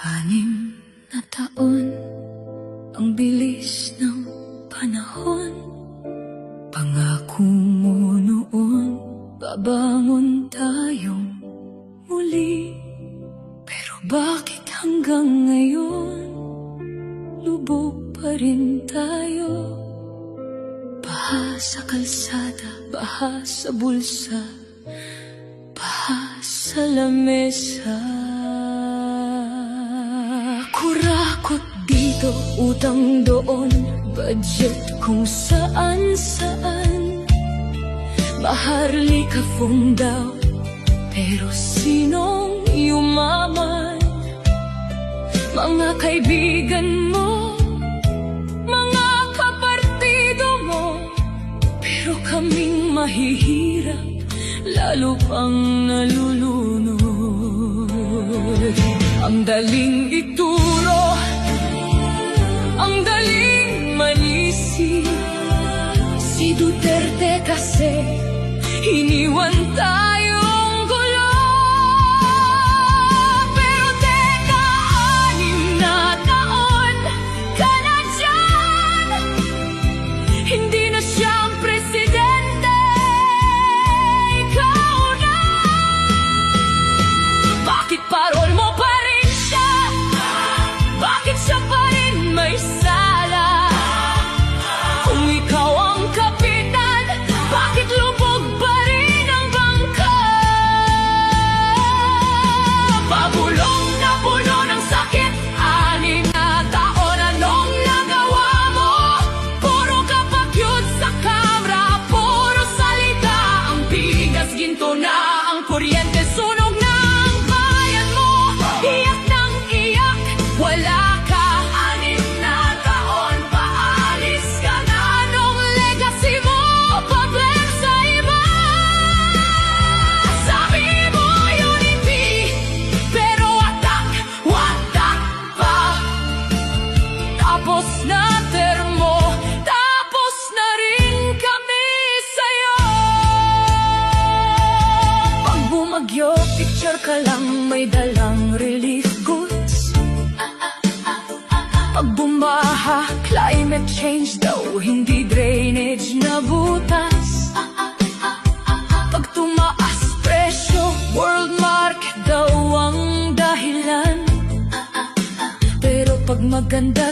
Anim na taon, ang bilis ng panahon. Pangako mo noon, babangon tayong muli. Pero bakit hanggang ngayon, lubog pa rin tayo? Baha sa kalsada, baha sa bulsa, baha sa lamesa. Kurakot dito, utang doon, budget kung saan-saan. Maharlika phone daw, pero sinong yumaman? Mga kaibigan mo, mga kapartido mo, pero kaming mahihirap, lalo pang nalulunod. Ang daling ituro, ang daling manisi. Si Duterte kasi iniwan tayong gulo. Pero teka, 6 na taon ka na dyan. Hindi na siyang presidente, ikaw na. Bakit parol mo pa rin siya? Bakit siya pa rin may sala? Kung ikaw ang kapitan, bakit lubog pa rin ang bangka? Pabulong na puno ng sakit, 6 na taon, anong nagawa mo? Puro kapakyut sa kamera, puro salita. Ang bigas ginto na, ang kuryente sunog na, ang bayan mo iyak ng iyak, wala ka. 6 na taon, paalis ka na. Anong legacy mo? Problem sa iba. Sabi mo unity, pero watak pa. Tapos na termo, tapos na rin kami sa'yo. Pag bumagyo, picture ka lang, may dalang relief goods. Pag bumaha, climate change daw, hindi drainage na butas. Pag tumaas presyo, world market daw ang dahilan. Pero pag maganda